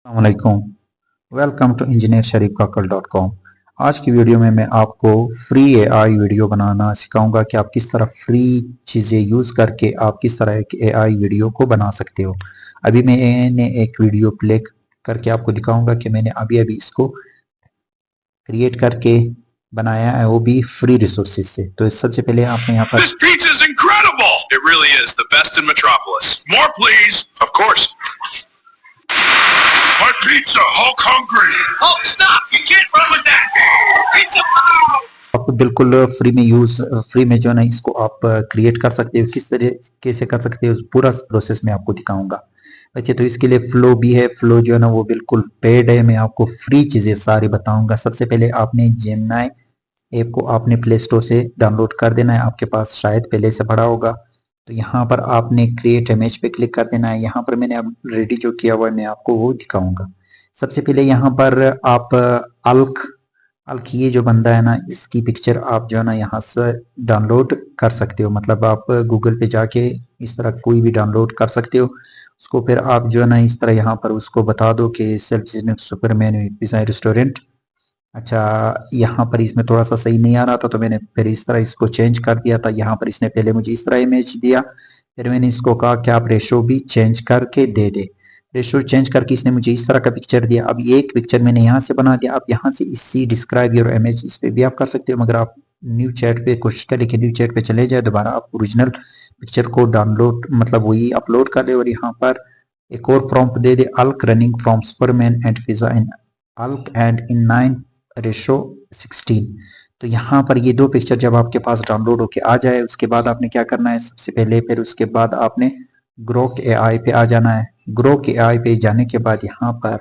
अस्सलामुअलैकुम। Welcome to engineer Sharif Kakal .com। आज की वीडियो में मैं आपको फ्री एआई वीडियो बनाना सिखाऊंगा कि आप किस तरह फ्री चीज़ें यूज़ करके आप किस तरह एक एआई वीडियो को बना सकते हो। अभी मैंने एक वीडियो प्ले करके आपको दिखाऊंगा कि मैंने अभी अभी इसको क्रिएट करके बनाया है, वो भी फ्री रिसोर्सेज से। तो सबसे पहले आपने यहाँ पर This pizza is incredible! It really is the best in Metropolis. More, please. Of course. My pizza, Hulk hungry. Oh, stop! You can't run with that. Pizza. आप बिल्कुल फ्री में जो है ना इसको आप क्रिएट कर सकते हो। किस तरीके से कर सकते हो पूरा प्रोसेस मैं आपको दिखाऊंगा। वैसे तो इसके लिए फ्लो भी है, फ्लो जो है ना वो बिल्कुल पेड है। मैं आपको फ्री चीज़ें सारी बताऊंगा। सबसे पहले आपने जेमिनी ऐप को आपने प्ले स्टोर से डाउनलोड कर देना है, आपके पास शायद पहले से पड़ा होगा। तो यहाँ पर आपने क्रिएट इमेज पे क्लिक कर देना है। यहाँ पर मैंने अब रेडी जो किया हुआ है मैं आपको वो दिखाऊंगा। सबसे पहले यहाँ पर आप अल्क ये जो बंदा है ना इसकी पिक्चर आप जो है ना यहाँ से डाउनलोड कर सकते हो। मतलब आप गूगल पे जाके इस तरह कोई भी डाउनलोड कर सकते हो उसको। फिर आप जो है ना इस तरह यहाँ पर उसको बता दो कि सेल्फ सुपरमैन पिज़्ज़ा रेस्टोरेंट। अच्छा, यहाँ पर इसमें थोड़ा सा सही नहीं आ रहा था तो मैंने फिर इस तरह इसको चेंज कर दिया था। यहाँ पर इसने पहले मुझे इस तरह इमेज दिया, फिर मैंने इसको कहा कि आप रेशो भी चेंज करके दे दे। रेशो चेंज करके इसने मुझे इस तरह का पिक्चर दिया। अब ये एक पिक्चर मैंने यहाँ से बना दिया। आप यहाँ से इसी डिस्क्राइब योर इमेज इस पे भी आप कर सकते हो, मगर आप न्यू चैट पे कोशिश करें कि न्यू चैट पे चले जाए, दोबारा आप ओरिजिनल पिक्चर को डाउनलोड मतलब वही अपलोड कर दे और यहाँ पर एक और प्रॉम्प्ट दे दे, Hulk running from Superman and pizza in Hulk and in 9:16। तो यहाँ पर ये दो पिक्चर जब आपके पास डाउनलोड होके आ जाए उसके बाद आपने क्या करना है, सबसे पहले फिर उसके बाद आपने ग्रोक एआई पे आ जाना है। ग्रोक एआई पे जाने के बाद यहाँ पर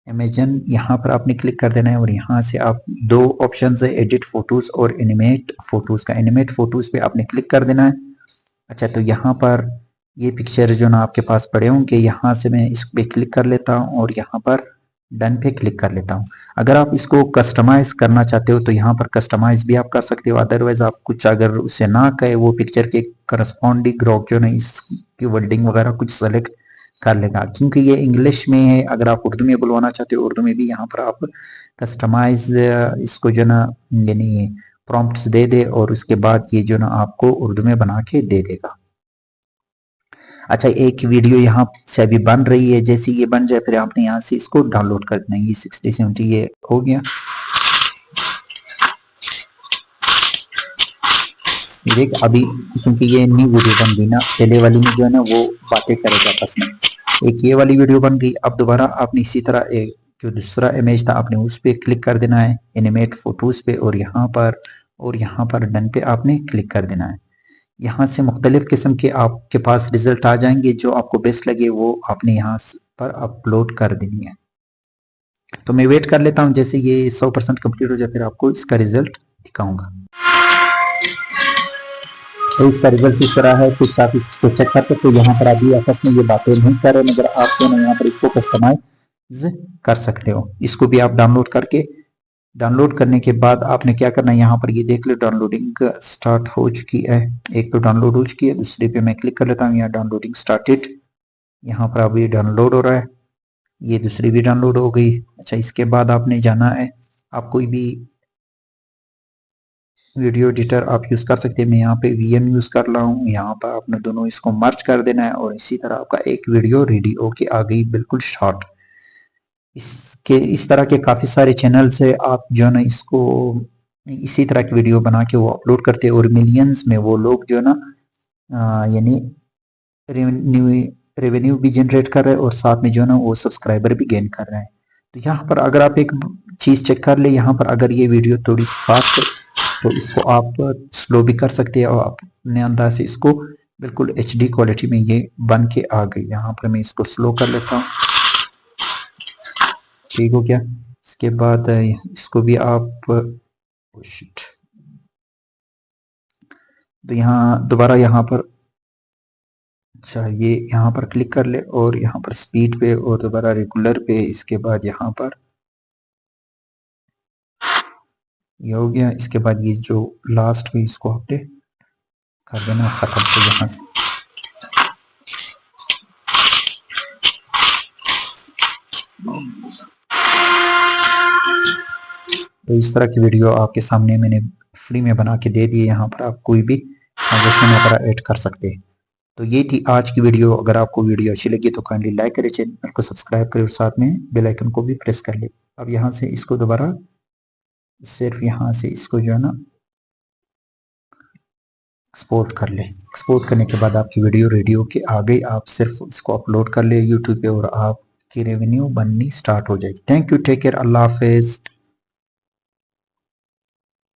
इमेजन यहाँ पर आपने क्लिक कर देना है और यहाँ से आप दो ऑप्शन है, एडिट फोटोज और एनिमेट फोटोज का। एनिमेट फोटोज पे आपने क्लिक कर देना है। अच्छा, तो यहाँ पर ये पिक्चर जो ना आपके पास पड़े होंगे, यहाँ से मैं इस पे क्लिक कर लेता हूँ और यहाँ पर डन पे क्लिक कर लेता हूँ। अगर आप इसको कस्टमाइज करना चाहते हो तो यहाँ पर कस्टमाइज भी आप कर सकते हो। अदरवाइज आप कुछ अगर उसे ना कहे वो पिक्चर के करस्पॉन्डिंग ग्रोक जो ना इसकी वर्डिंग वगैरह कुछ सेलेक्ट कर लेगा, क्योंकि ये इंग्लिश में है। अगर आप उर्दू में बुलवाना चाहते हो उर्दू में भी यहाँ पर आप कस्टमाइज इसको जो ना यानी प्रॉम्प्ट्स दे दे और उसके बाद ये जो ना आपको उर्दू में बना के दे देगा। अच्छा, एक वीडियो यहाँ से अभी बन रही है, जैसे ये बन जाए फिर आपने यहाँ से इसको डाउनलोड कर देना है। ये 60-70 ये हो गया। देख अभी क्योंकि ये न्यू वीडियो बन गई ना, पहले वाली में जो है ना वो बातें करेगा आपस में। एक ये वाली वीडियो बन गई। अब दोबारा आपने इसी तरह एक जो दूसरा इमेज था आपने उस पर क्लिक कर देना है, एनिमेट फोटोज पे, और यहाँ पर डन पे आपने क्लिक कर देना है। यहाँ से मुख्तलिफ किस्म के आपके पास रिजल्ट आ जाएंगे, जो आपको बेस्ट लगे वो आपने यहाँ पर अपलोड कर देनी है। तो मैं वेट कर लेता हूँ, जैसे ये 100% कंप्लीट हो जाए फिर आपको इसका रिजल्ट दिखाऊंगा। तो इसका रिजल्ट इस तरह है, कुछ आप इसको चेक कर सकते हो। यहाँ पर अभी आपस में ये बातें नहीं कर रहे, मगर आप जो है यहाँ पर इसको कस्टमाइज कर सकते हो। इसको भी आप डाउनलोड करने के बाद आपने क्या करना है, यहाँ पर ये देख लो डाउनलोडिंग स्टार्ट हो चुकी है। एक तो डाउनलोड हो चुकी है, दूसरे पे मैं क्लिक कर लेता हूँ, यहाँ डाउनलोडिंग स्टार्टेड। यहाँ पर अभी डाउनलोड हो रहा है, ये दूसरी भी डाउनलोड हो गई। अच्छा, इसके बाद आपने जाना है, आप कोई भी वीडियो एडिटर आप यूज कर सकते हैं। मैं यहाँ पे वीएम यूज कर रहा हूँ। यहाँ पर आपने दोनों इसको मर्ज कर देना है और इसी तरह आपका एक वीडियो रेडी होके आ गई, बिल्कुल शॉर्ट। इस तरह के काफी सारे चैनल से आप जो है ना इसको इसी तरह की वीडियो बना के वो अपलोड करते हैं और मिलियंस में वो लोग जो है ना यानी रेवेन्यू भी जनरेट कर रहे हैं और साथ में जो है ना वो सब्सक्राइबर भी गेन कर रहे हैं। तो यहाँ पर अगर आप एक चीज चेक कर ले, यहाँ पर अगर ये वीडियो थोड़ी सी फास्ट है तो इसको आप स्लो भी कर सकते हैं और अपने अंदाज से इसको बिल्कुल HD क्वालिटी में ये बन के आ गई। यहाँ पर मैं इसको स्लो कर लेता हूँ, ठीक हो गया। इसके बाद इसको भी आप तो यहाँ दोबारा यहाँ पर, अच्छा ये यहाँ पर क्लिक कर ले और यहाँ पर स्पीड पे और दोबारा रेगुलर पे। इसके बाद यहाँ पर ये हो गया। इसके बाद ये जो लास्ट में इसको आपने कर देना खत्म। तो यहाँ से तो इस तरह की वीडियो आपके सामने मैंने फ्री में बना के दे दी है। यहाँ पर आप कोई भी ट्रांजेक्शन यहाँ पर ऐड कर सकते हैं। तो ये थी आज की वीडियो। अगर आपको वीडियो अच्छी लगी तो काइंडली लाइक करें, चैनल को सब्सक्राइब करें और साथ में बेल आइकन को भी प्रेस कर ले। अब यहाँ से इसको दोबारा सिर्फ यहाँ से इसको जो है ना एक्सपोर्ट कर ले। एक्सपोर्ट करने के बाद आपकी वीडियो रेडी होके आ गई। आप सिर्फ इसको अपलोड कर ले यूट्यूब पे और आपकी रेवेन्यू बननी स्टार्ट हो जाएगी। थैंक यू, टेक केयर, अल्लाह हाफिज।